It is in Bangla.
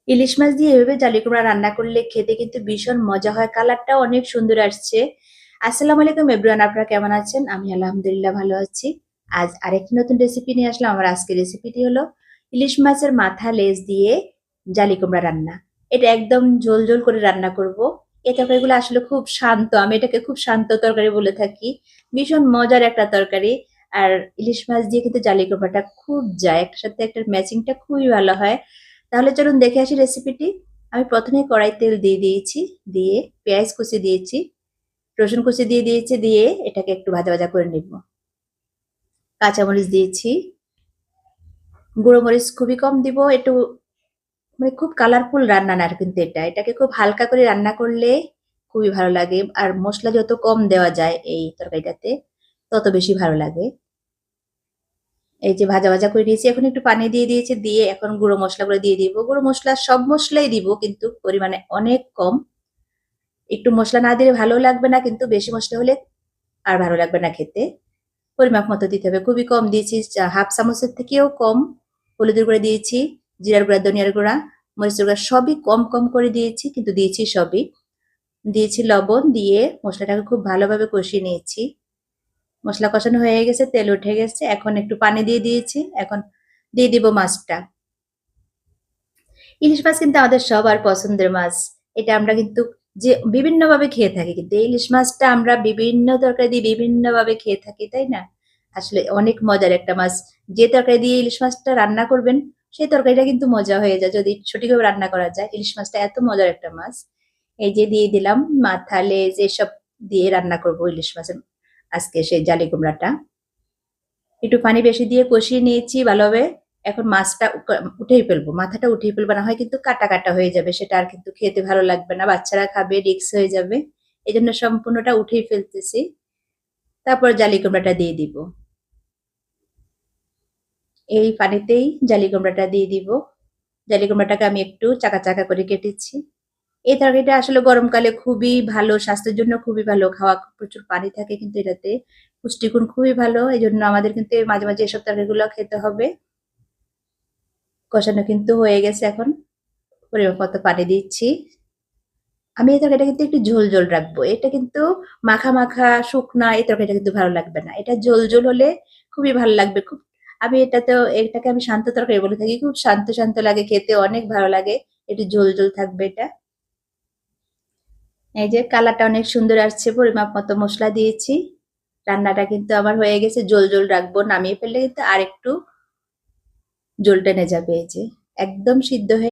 ইলিশ মাছ দিয়ে এভাবে জালি কুমড়া রান্না করলে খেতে কিন্তু ভীষণ মজা হয়, কালারটাও অনেক সুন্দর আসছে। আসসালামু আলাইকুম এভরিওয়ান, আপনারা কেমন আছেন? আমি আলহামদুলিল্লাহ ভালো আছি। আজ আরেকটি নতুন রেসিপি নিয়ে আসলাম। আমার আজকের রেসিপিটি হলো ইলিশ মাছের মাথা লেজ দিয়ে জালি কুমড়া রান্না। এটা একদম ঝোল ঝোল করে রান্না করব। এই তরকারিগুলো আসলে খুব শান্ত, আমি এটাকে খুব শান্ত তরকারি বলে থাকি। ভীষণ মজার একটা তরকারি। আর ইলিশ মাছ দিয়ে কিন্তু জালি কুমড়াটা খুব যায়, একটার সাথে একটা ম্যাচিংটা খুবই ভালো হয়। তাহলে চলুন দেখে আসি রেসিপিটি। আমি প্রথমে কড়াই তেল দিয়ে দিয়েছি, দিয়ে পেঁয়াজ কুচি দিয়েছি, রসুন কুচি দিয়ে দিয়েছি, দিয়ে এটাকে একটু ভাজা ভাজা করে নিব। কাঁচামরিচ দিয়েছি, গুঁড়ো মরিচ খুবই কম দিব, একটু মানে খুব কালারফুল রান্না না কিন্তু এটাকে খুব হালকা করে রান্না করলে খুবই ভালো লাগে। আর মশলা যত কম দেওয়া যায় এই তরকারিটাতে তত বেশি ভালো লাগে। এই যে ভাজা ভাজা করে দিয়েছি, এখন একটু পানি দিয়ে দিয়েছি, দিয়ে এখন গুঁড়ো মশলাগুলো দিয়ে দিব। গুঁড়ো মশলা সব মশলাই দিব কিন্তু পরিমাণে অনেক কম। একটু মশলা না দিলে ভালো লাগবে না, কিন্তু বেশি মশলা হলে আর ভালো লাগবে না খেতে। পরিমাপ মতো দিতে হবে, খুবই কম দিয়েছি, হাফ চামচের থেকেও কম। হলুদের গুঁড়া দিয়েছি, জিরার গুঁড়া, ধনিয়ার গুঁড়া, মরিচের গুঁড়া সবই কম কম করে দিয়েছি, কিন্তু দিয়েছি সবই। দিয়েছি লবণ, দিয়ে মশলাটাকে খুব ভালোভাবে কষিয়ে নিয়েছি। মশলা কষানো হয়ে গেছে, তেল উঠে গেছে, এখন একটু পানি দিয়ে দিয়েছি, এখন দিয়ে দিব মাছটা। ইলিশ মাছ কিন্তু আমাদের সবার পছন্দের মাছ। এটা আমরা কিন্তু যে বিভিন্নভাবে খেয়ে থাকি, কিন্তু এই ইলিশ মাছটা আমরা বিভিন্ন তরকারি দিয়ে বিভিন্নভাবে খেয়ে থাকি, তাই না? আসলে অনেক মজার একটা মাছ। যে তরকারি দিয়ে ইলিশ মাছটা রান্না করবেন সেই তরকারিটা কিন্তু মজা হয়ে যায় যদি সঠিকভাবে রান্না করা যায়। ইলিশ মাছটা এত মজার একটা মাছ। এই যে দিয়ে দিলাম মাথা, লেজ এসব দিয়ে রান্না করব ইলিশ মাছের আজকে সেই জালি কুমড়াটা। একটু পানি বেশি দিয়ে কষিয়ে নিয়েছি ভালোভাবে। এখন মাছটা উঠেই ফেলবো, মাথাটা উঠিয়ে ফেলবো, না হয় কিন্তু কাটা কাটা হয়ে যাবে, সেটা আর কিন্তু খেতে ভালো লাগবে না, বাচ্চারা খাবে, রিক্স হয়ে যাবে। এই জন্য সম্পূর্ণটা উঠেই ফেলতেছি। তারপর জালি কুমড়াটা দিয়ে দিব, এই পানিতেই জালি কুমড়াটা দিয়ে দিব। জালি কুমড়াটাকে আমি একটু চাকা চাকা করে কেটেছি। এই তরকারিটা আসলে গরমকালে খুবই ভালো, স্বাস্থ্যের জন্য খুবই ভালো, খাওয়া প্রচুর পানি থাকে কিন্তু এটাতে, পুষ্টিগুণ খুবই ভালো। এই জন্য আমাদের কিন্তু মাঝে মাঝে এসব তরকারিগুলো খেতে হবে। কষানো কিন্তু হয়ে গেছে, এখন পরিমাণ মতো পানি দিচ্ছি। আমি এই তরকারিটা কিন্তু একটু ঝোল ঝোল রাখবো, এটা কিন্তু মাখা মাখা শুকনা এই তরকারিটা কিন্তু ভালো লাগবে না, এটা ঝোল ঝোল হলে খুবই ভালো লাগবে। খুব আমি এটাকে আমি শান্ত তরকারি বলে থাকি, খুব শান্ত শান্ত লাগে খেতে, অনেক ভালো লাগে। একটু ঝোল ঝোল থাকবে এটা। এই যে কালারটা অনেক সুন্দর আসছে, পরিমাপ মতো মশলা দিয়েছি। রান্নাটা কিন্তু আমার হয়ে গেছে, ঝোল ঝোল রাখবো, নামিয়ে ফেললে কিন্তু আর একটু জল টেনে যাবে। এই যে একদম সিদ্ধ হয়ে